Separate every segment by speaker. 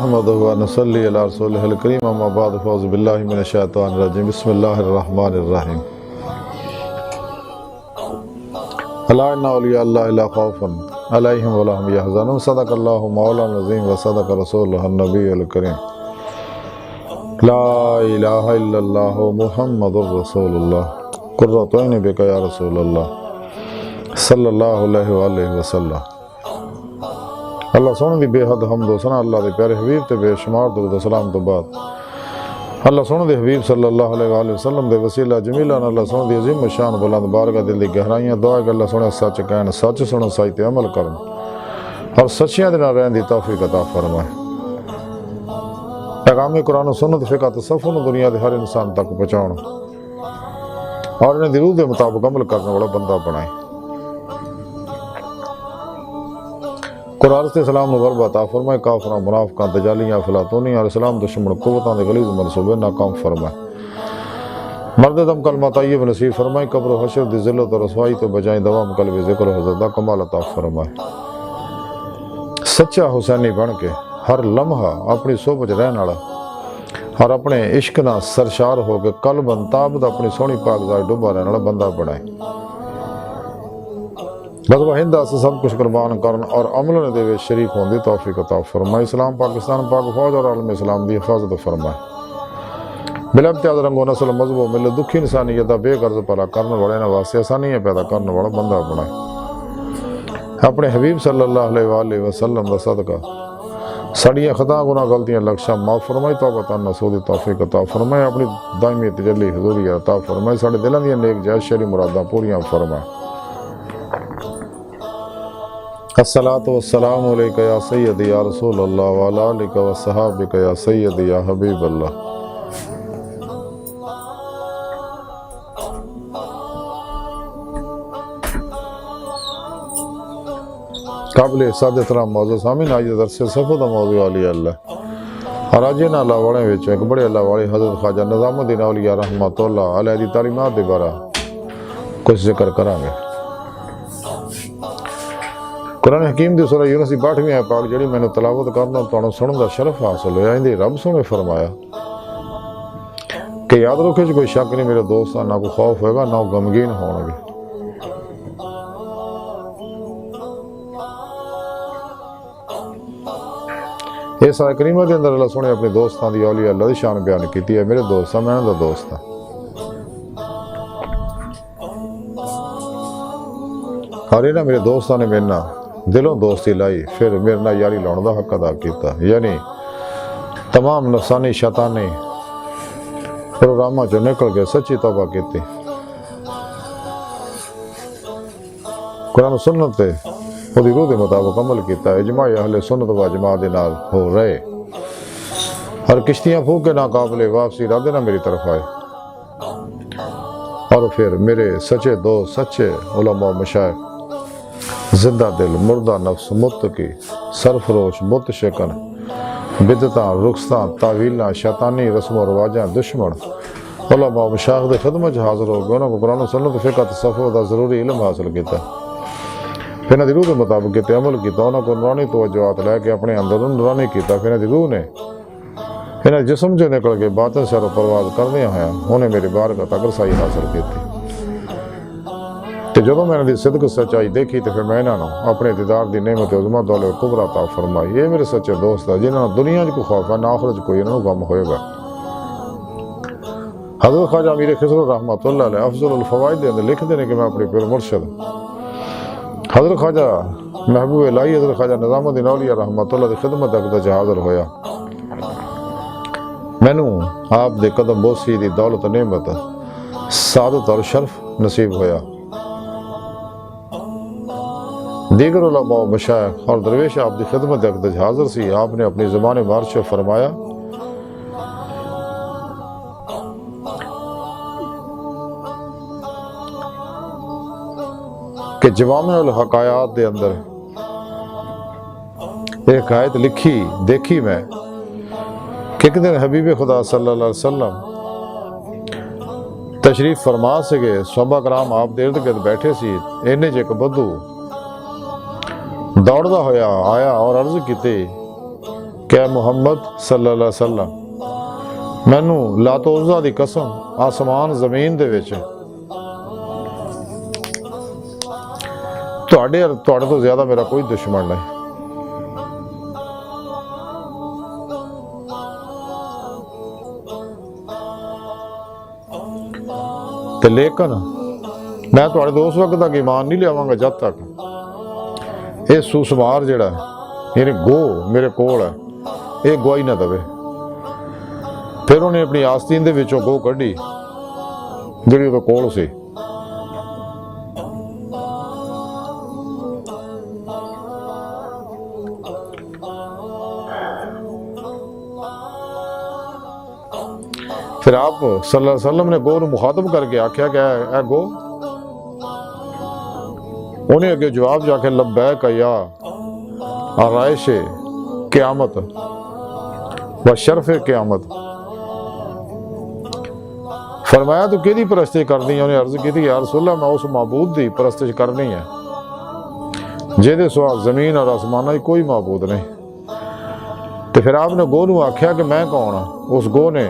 Speaker 1: نحمده ونصلي على رسوله الكريم اما بعد فاعوذ بالله من الشيطان الرجيم بسم الله الرحمن الرحيم الا ان اولیاء الله لا خوف عليهم ولا هم يحزنون صدق الله مولانا العظيم وصدق رسوله النبي الكريم لا اله الا الله محمد رسول الله قرۃ عین بک یا رسول اللہ صلی اللہ علیہ وآلہ وسلم۔ اللہ سونے دی بے حد حمد و ثنا اللہ دے پیارے حبیب تے بے شمار درود و سلام تو بعد اللہ سونے دے حبیب صلی اللہ علیہ وآلہ وسلم دے وسیلہ جمیلہ اللہ سونے دی عظیم شان بلند بارگاہ دل دی گہرائیاں دعا کہ اللہ سونے سچ کہن سچ سنن سچ تے عمل کرن اور سچیاں دے نال رہن دی توفیق عطا فرمائے۔ پیغام قرآن و سنت فقہ تصوف دنیا دے ہر انسان تک پہنچاؤن اور انہیں دی روح دے مطابق عمل کرنے والا بندہ بنائے۔ قرآن سے اسلام غرب عطا فرمائے، کافران منافقان تجالیاں افلاطونی اور اسلام دشمن قوتان دے غلیظ منصوبے ناکام فرمائے۔ مرد دم کلمہ طیب نصیب فرمائے، قبر و حشر دی ذلت و رسوائی تو بجائیں دوام قلب ذکر و حضرت کمال عطا فرمائے۔ سچا حسینی بن کے ہر لمحہ اپنی صحبت رہن والا اور اپنے عشق نہ سرشار ہو کے قلب انتابد اپنی سونی پاک ذات ڈوبا رہن والا بندہ بنائے۔ غزوہ ہند سے سب کچھ قربان کرن اور عمل نے دے شریک ہون دی توفیق عطا فرمائے۔ اسلام پاکستان پاک فوج اور عالم اسلام دی حفاظت فرمائے۔ بلا امتیاز رنگ و نسل مذہب و ملت دکھی انسانیت بے غرض پلا کرنے والے نہ واسطے آسانیاں پیدا کرنے والا بندہ بنائے۔ اپنے حبیب صلی اللہ علیہ وآلہ وسلم دا صدقہ سڑیاں خطا گناہ غلطیاں لکشاں معاف فرمائے، توبہ نصوح دی توفیق عطا فرمائے، اپنی دائمی تجلی حضوری عطا فرمائے، ساڑے دلوں دیاں نیک جائز شرعی مراداں پوریاں فرمائے۔ الصلاۃ والسلام علیک یا سیدی یا رسول اللہ وعلی آلک و صحابک یا سیدی یا حبیب اللہ۔ قابل احساد احترام موضوع سامعین، آج درس صفحہ دا موضوع علی اللہ اور آج انہاں اللہ والے وچوں ایک بڑے اللہ والے حضرت خواجہ نظام الدین اولیاء رحمۃ اللہ علیہ دی تعلیمات دے بارے کچھ ذکر کریں گے۔ قرآن حکیم دی سورہ یونس دی 62ویں آیت پاک جڑی میں نے تلاوت کرنا تانوں سنن دا شرف حاصل ہویا، اندی رب سونے فرمایا کہ یاد رکھو کوئی شک نہیں میرے دوست نہ کوئی خوف ہوئے گا نہ غمگین ہون گے۔ اس آیت کریمہ دے اندر اللہ سونے اپنے دوستاں دی اولیاء اللہ دی شان بیان کیتی ہے۔ میرے دوست میں انہاں دا دوست ہاں اور انہاں میرے دوستاں نے میرے نال دلوں دوستی لائی، پھر میرے نال یاری لاؤن دا حق ادا کیتا، یعنی تمام نفسانی شیطانی پروگراماں چوں نکل کے سچی توبہ کیتی، قرآن و سنت تے وہ دی روح دے مطابق عمل کیتا، اجماع اہل سنت و جماعت دے نال ہو رہے اور کشتیاں پھونک کے ناقابل واپسی ارادے نہ میری طرف آئے، اور پھر میرے سچے دوست سچے علماء مشائخ زندہ دل مردہ نفس متقی سرفروش بت شکن بدعتاں رخصتاں تعویلاں شیطانی رسم و رواجاں دشمن علماء مشائخ دے خدمت حاضر ہو گئے، انہوں کو قرآن و سنت فقہ تصوف دا ضروری علم حاصل کیتا، پھر انہاں دی روح دے مطابق کیتے عمل کیتا، انہوں کو نورانی توجہات لے کے اپنے اندر نورانی کیتا، پھر انہاں دی روح نے انہاں جسم جو نکل کے باطن سیر و پرواز کردے ہویا انہیں میرے بارگاہ تک رسائی حاصل کیتی۔ کہ جدوں میں انہاں دی صدق سچائی دیکھی تو پھر میں انہاں نوں اپنے دیدار دی نعمت عظمت دولت کبریٰ عطا فرمائی۔ یہ میرے سچے دوست ہے جنہاں نوں دنیا کو خوف ہے نہ آخرت کوئی انہاں نوں غم ہوئے گا۔ حضرت خواجہ امیر خسرو رحمۃ اللہ علیہ افضل الفوائد دے اندر لکھ دینے کہ میں اپنے پیر مرشد حضرت خواجہ محبوب الہی حضرت خواجہ نظام الدین اولیاء رحمۃ اللہ دی خدمت اقدس حاضر ہویا، مینوں آپ دے قدم بوسی دی دولت نعمت سعادت اور شرف نصیب ہویا۔ دیگر علماء و مشائخ اور درویش آپ دی خدمت اقدس حاضر سی، آپ نے اپنی زبان بارش فرمایا کہ جوامع الحقائق دے اندر ایک آیت لکھی دیکھی میں کہ ایک دن حبیب خدا صلی اللہ علیہ وسلم تشریف فرما سے گئے، صحابہ کرام آپ دے ارد گرد بیٹھے سی، اینے جے ایک بدو دوڑدا ہویا آیا اور عرض کیتے کہ محمد صلی اللہ علیہ وسلم مینوں لات عزا دی قسم آسمان زمین دے وچ تواڈے تو زیادہ میرا کوئی دشمن نہیں، تے لیکن میں تواڈے تو اس وقت تک ایمان نہیں لیاواں گا جب تک یہ سوسمار جڑا ہے یعنی گو میرے کول ہے یہ گواہی نہ دے۔ پھر انہیں اپنی آستین دے وچوں گو کڈی جڑی وہ کول سی، پھر آپ صلی اللہ علیہ وسلم نے گو نو مخاطب کر کے آکھیا کہ اے گو، انہیں اگے جواب جا کے لبیک یا آرائش قیامت و شرف قیامت، فرمایا تو کیدی پرستش کرنی ہے؟ انہیں عرض کی تھی یا رسول اللہ میں اس معبود دی پرستش کرنی ہے جہدے سوا زمین اور آسمان کوئی معبود نہیں۔ تو پھر آپ نے گو نو آکھیا کہ میں کون ہاں؟ اس گو نے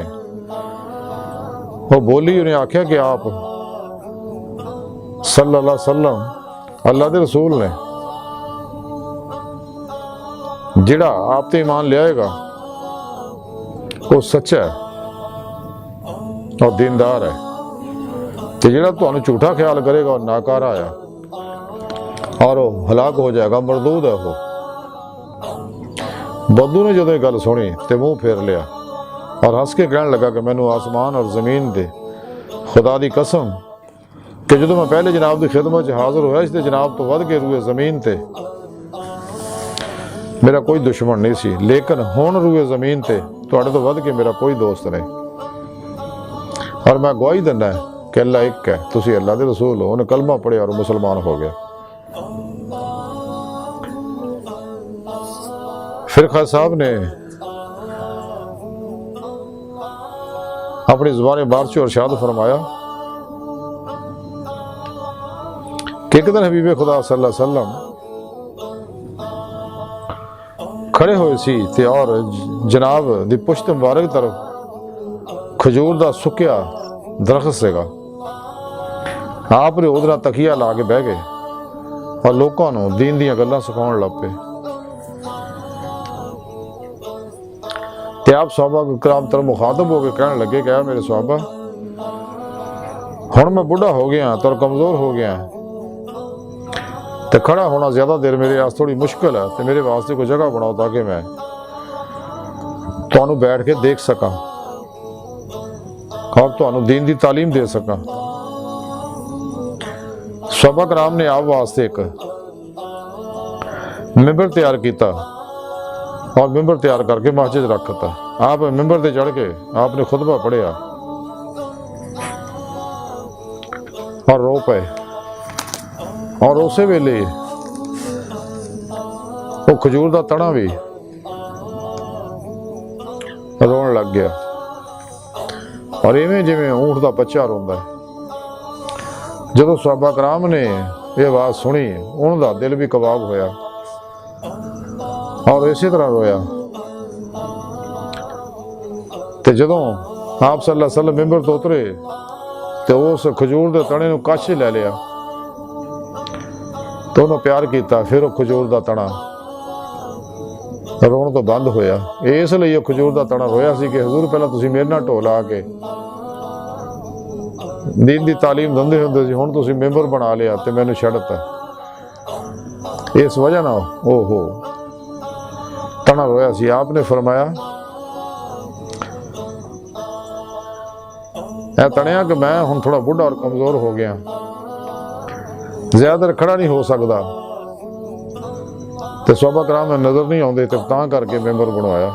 Speaker 1: وہ بولی، انہیں آکھیا کہ آپ صلی اللہ علیہ وسلم اللہ دے رسول نے، جڑا آپ تے ایمان لے آئے گا وہ سچا ہے اور دیندار ہے، تے جڑا تانوں جھوٹا خیال کرے گا اور ناکارہ آیا اور وہ ہلاک ہو جائے گا، مردود ہے وہ۔ بدو نے جدوں یہ گل سنی تے منہ پھیر لیا اور ہنس کے کہنے لگا کہ مینوں آسمان اور زمین دے خدا دی قسم کہ جدوں میں پہلے جناب دی خدمت حاضر ہوا اس تے جناب تو ود کے روئے زمین تے میرا کوئی دشمن نہیں سی، لیکن ہون روئے زمین تے تواڈے تو ود کے میرا کوئی دوست نہیں، اور میں گواہی دینا ہے کہ اللہ ایک ہے، تسی اللہ دے رسول ہو۔ انہیں کلمہ پڑھے اور مسلمان ہو گیا۔ پھر خواجہ صاحب نے اپنی زبان بارچی اور ارشاد فرمایا کہ ایک دن حبیب خدا صلی اللہ علیہ وسلم کھڑے ہوئے سی تے اور جناب دی پشت مبارک طرف کھجور دا سکیا درخت سے گا، آپ نے ادھر تکیہ لا کے بہ گئے اور لوگوں نو دین دیاں گلاں سکھاؤن لگ پے۔ تے آپ صحابہ کرام طرف مخاطب ہو کے کہنے لگے کہ میرے صحابہ ہن میں بڑھا ہو گیا تو کمزور ہو گیا تے کھڑا ہونا زیادہ دیر میرے واسطے تھوڑی مشکل ہے، تے میرے واسطے کوئی جگہ بناؤ تاکہ میں تانوں بیٹھ کے دیکھ سکاں اور تانوں دین دی تعلیم دے سکاں۔ صحابہ کرام نے آپ واسطے ایک ممبر تیار کیتا اور ممبر تیار کر کے مسجد رکھتا۔ آپ ممبر تے چڑھ کے آپ نے خطبہ پڑھیا اور رو پے، اور اسی ویلے وہ کھجور دا تنا بھی رون لگ گیا، اور ایویں جویں اونٹ دا بچہ روندا ہے۔ جدوں صحابہ کرام نے یہ آواز سنی انہاں دا دل بھی کباب ہویا اور اسی طرح رویا۔ تے جدوں آپ صلی اللہ علیہ وسلم ممبر تو اترے تے اس کھجور دے تنے نو کچھ لے لیا تو انہوں پیار کیتا، پھر وہ کھجور دا تنا رون تو بند ہویا۔ اس لیے یہ کھجور دا تنا رویا سی کہ حضور پہلا تسی میرے نال ٹول آ کے دین دی تعلیم دندے ہوندے سی، ہن تسی ممبر بنا لیا تے مینوں چھڈتا، اس وجہ نہ تنا رویا سی۔ آپ نے فرمایا اے تنیا کہ میں ہن تھوڑا بڑھا اور کمزور ہو گیا، زیادہ کھڑا نہیں ہو سکتا، تے صحابہ کرام میں نظر نہیں آتے تے تاں کر کے ممبر بنوایا۔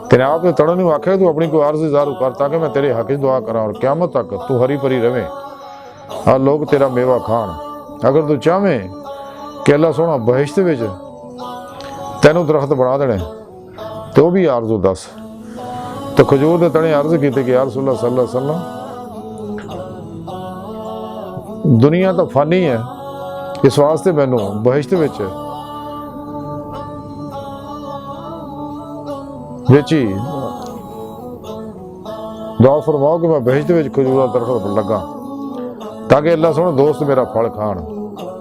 Speaker 1: تیرے آپ نے تڑن نو آکھیا تو اپنی کوئی عرض اظہار کر تاکہ میں تیرے حق دعا کراں اور قیامت تک تو ہری پری رہے اور لوگ تیرا میوہ کھان۔ اگر تو چاہویں کہ اللہ سونا بہشت وچ تینوں درخت بنا دینے تو بھی آرزو دس۔ تو کھجور دے تنے عرض کیتے کہ یا رسول اللہ صلی اللہ علیہ وسلم ਦੁਨੀਆ ਤਾਂ ਫਾਨੀ ਹੈ, ਇਸ ਵਾਸਤੇ ਮੈਨੂੰ ਬਹਿਸ਼ਤ ਵਿੱਚ ਹੀ ਦੁਆ ਫਰਮਾਓ ਕਿ ਮੈਂ ਬਹਿਸ਼ਤ ਵਿੱਚ ਖਜੂਰਾਂ ਦਰਖਤ ਲੱਗਾ ਤਾਕਿ ਅੱਲਾਹ ਸੋਹਣਾ ਦੋਸਤ ਮੇਰਾ ਫਲ ਖਾਣ।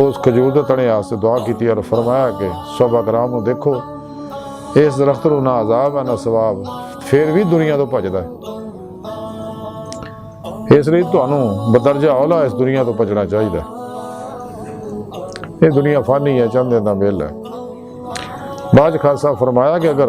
Speaker 1: ਉਸ ਖਜੂਰ ਦੇ ਤਣੇ ਵਾਸਤੇ ਦੁਆ ਕੀਤੀ ਔਰ ਫਰਮਾਇਆ ਕਿ ਸਹਾਬਾ ਕਰਾਮ ਨੂੰ ਦੇਖੋ, ਇਸ ਦਰਖਤ ਨੂੰ ਨਾ ਅਜ਼ਾਬ ਹੈ ਨਾ ਸਵਾਬ, ਫਿਰ ਵੀ ਦੁਨੀਆ ਤੋਂ ਭੱਜਦਾ ਹੈ। ਇਸ ਲਈ ਤੁਹਾਨੂੰ ਬਦਰਜਾ ਔਲਾ ਇਸ ਦੁਨੀਆ ਤੋਂ ਭੱਜਣਾ ਚਾਹੀਦਾ। ਇਹ ਦੁਨੀਆ ਫਾਨੀ ਹੈ, ਚੰਦ ਦਾ ਮੇਲ ਹੈ। ਬਾਜ ਖਾਲਸਾ ਫਰਮਾਇਆ ਕਿ ਅਗਰ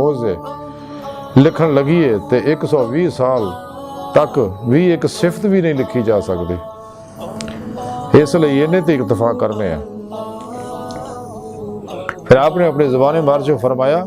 Speaker 1: ਮੌਜਜ਼ੇ ਲਿਖਣ ਲੱਗੀਏ ਤੇ 120 ਸਾਲ ਤੱਕ ਵੀ ਇੱਕ ਸਿਫਤ ਵੀ ਨਹੀਂ ਲਿਖੀ ਜਾ ਸਕਦੀ। ਇਸ ਲਈ ਇਹਨੇ ਤੇ ਇਕਤਫਾ ਕਰਨੇ ਆ। ਫਿਰ ਆਪਨੇ ਆਪਣੀ ਜ਼ਬਾਨ ਮੁਬਾਰਕ ਚ ਫਰਮਾਇਆ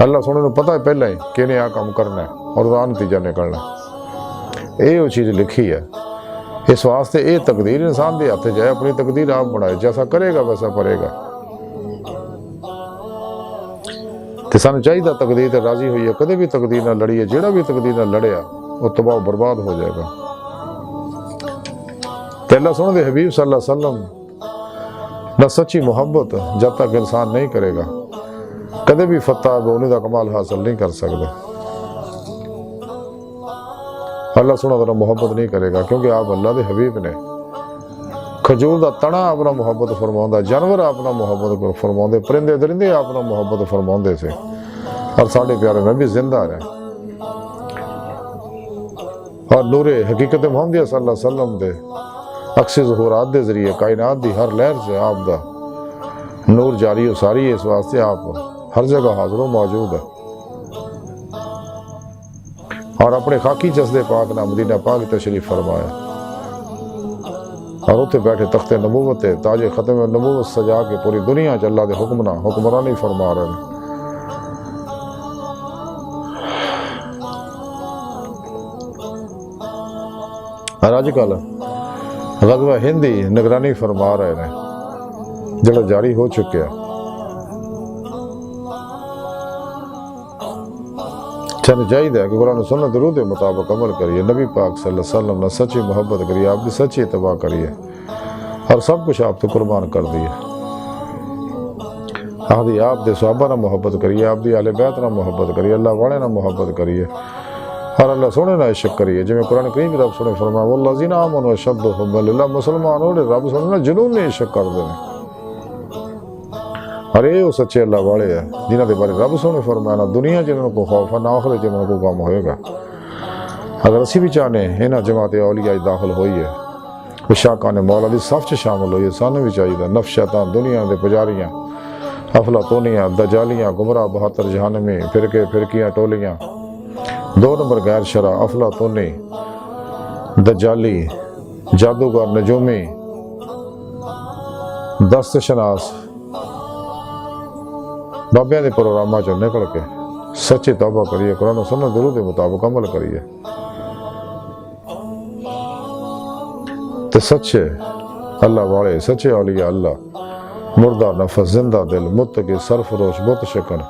Speaker 1: اللہ سونے کو پتہ ہے پہلے ہی کہ انہیں آ کام کرنا ہے اور دا نتیجہ نکلنا ہے، یہ وہ چیز لکھی ہے۔ اس واسطے یہ تقدیر انسان دے ہاتھ جائے، اپنی تقدیر آپ بنائے، جیسا کرے گا ویسا پڑے گا۔ تے سانو چاہیے تقدیر تے راضی ہوئی ہے، کدے بھی تقدیر نہ لڑی ہے، جیڑا بھی تقدیر نہ لڑیا وہ تباہ و برباد ہو جائے گا۔ تے اللہ سونے دے حبیب صلی اللہ علیہ وسلم نہ سچی محبت جب تک انسان نہیں کرے گا کدے بھی فتح بونی دا کمال حاصل نہیں کر سکتا۔ اللہ سونا ذرا محبت نہیں کرے گا کیونکہ آپ اللہ دے حبیب نے۔ کھجور دا تنا اپنا محبت فرماؤں، جانور اپنا محبت فرماؤں، پرندے درندے اپنا محبت فرماؤں سے، اور ساڑھے پیارے نبی زندہ رہے۔ اور نور حقیقت محمدیہ صلی اللہ علیہ وسلم دے عکس ظہورات دے ذریعے کائنات دی ہر لہر سے آپ دا نور جاری و ساری ہے، اس واسطے آپ ہر جگہ حاضر و موجود ہے۔ اور اپنے خاکی جسد پاک نہ مدینہ پاک تشریف فرمایا، اور اتنے بیٹھے تخت نبوت تاج ختم نبوت سجا کے پوری دنیا چ اللہ دے حکمرانی فرما رہے ہیں۔ اور آج کل غزوہ ہندی نگرانی فرما رہے ہیں جڑا جاری ہو چکیا۔ چاہیے چاہیے کہ قرآن و سنت درود کے مطابق عمل کریے، نبی پاک صلی اللہ علیہ وسلم نے سچی محبت کریے، آپ کی سچی اتباع کریے، اور سب کچھ آپ تو قربان کر دیے۔ آپ دے صحابہ نہ محبت کریے، آپ دی اہل بیت نہ محبت کریے، اللہ والے نہ محبت کریے، اور اللہ سونے نہ عشق کریے۔ جی میں قرآن کریم کی رب سونے فرمایا والذین آمنوا اشد حبا للہ، مسلمان ہونے رب سونے جنون نے عشق کر دینے، اور یہ وہ سچے اللہ والے ہیں جنہ دے بارے رب سونے فرمایا نہ دنیا جنہوں کو خوف ہے نہ آخرت جنہوں کو غم ہوئے گا۔ اگر اسی بھی چاہنے انہاں جماعت اولیاء داخل ہوئی ہے، وشاکان مولا دی صف چ شامل ہوئی ہے، سانو بھی چاہیے نفس شیطان دنیا دے پجاریاں افلاطونیاں دجالیاں گمراہ 72 جہنمی فرقے فرقیاں ٹولیاں 2 نمبر غیر شرع افلاطونی دجالی جادوگر نجومی دست شناس بابیاں دے پروگراماں چوں نکل کے سچی توبہ کریے، قرآن و سنت درود کے مطابق عمل کریے، تے سچے اللہ والے سچے اولیاء اللہ مردہ نفس زندہ دل متقی سرفروش بت شکن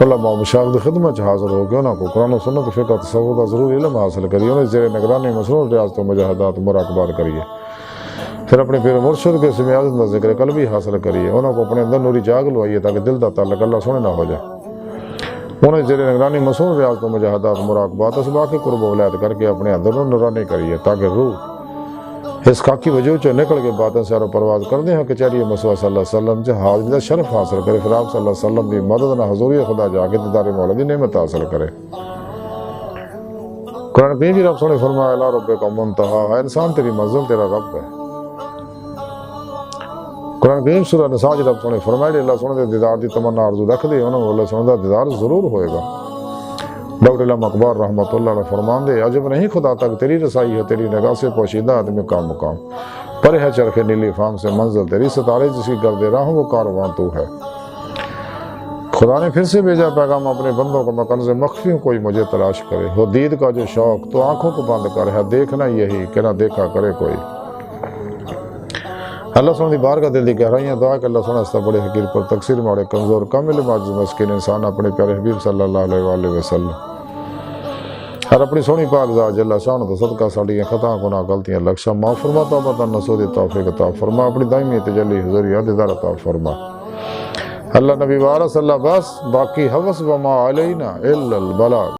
Speaker 1: علماء مشاغ دی خدمت حاضر ہو کے انہوں کو قرآن و سنت فقہ تصوف کا ضروری علم حاصل کریے، انہیں زیر نگرانی مصنوع ریاضت و مجاہدات مراقبات کریے، پھر اپنے پیر مرشد کے اسم اعظم کا ذکر قلبی حاصل کریے، انہوں کو اپنے اندر نوری جاگ لوائیے تاکہ دل دا تعلق اللہ سونے نہ ہو جائے، انہیں زیر نگرانی مصنوع ریاضت و مجاہدات مراقبات اسباق کے قرب و ولایت کر کے اپنے اندر نورانی کریے تاکہ روح اس خاکی وجود چو نکل کے باطن سیر و پرواز کر دیں کچہری مصطفیٰ صلی اللہ علیہ وسلم سے حاضری دا شرف حاصل کرے، پھر آپ صلی اللہ علیہ وسلم دی مدد نہ حضوری خدا جا کے دیدار مولا دی نعمت حاصل کرے۔ قرآن کریم کی رب سونے فرمایا الا ربک منتہا، ہے انسان تیری منزل تیرا رب ہے۔ قرآن کریم سورہ نساء کی رب سونے فرمایا اللہ سونے دے دیدار دی تمنا آرزو رکھ دے انہوں اللہ سونے دا دیدار ضرور ہوئے گا۔ ڈاکٹر علامہ اقبال رحمۃ اللہ نے فرمان دے عجب نہیں خدا تک تیری رسائی ہے، تیری نگاہ سے پوشیدہ آدمی کام مقام، پر ہے چرخ نیلی فام سے منزل تیری، ستارے جس کی کر دے راہوں وہ کارواں تو ہے۔ خدا نے پھر سے بھیجا پیغام اپنے بندوں کو، میں کنز مخفی ہوں کوئی مجھے تلاش کرے، ہو دید کا جو شوق تو آنکھوں کو بند کر ہے، دیکھنا یہی کہ نہ دیکھا کرے کوئی۔ اللہ سونے دی بار کا دل دی گہرائیاں دعا کہ اللہ سونے اس بڑے حقیر پر تقصیر مارے کمزور کامل معجز مسکین انسان اپنے پیارے حبیب صلی اللہ علیہ وآلہ وسلم اور اپنی سونی پاک ذات جل شان تو صدقہ ساڑیاں خطا گناہ غلطیاں لکشہ معاف فرما، توبہ نصوح توفیق عطا فرما، اپنی دائمی تجلی حضوری دیدار عطا فرما۔ اللہ نبی وارث اللہ بس باقی حوث وما علینا الا البلاغ۔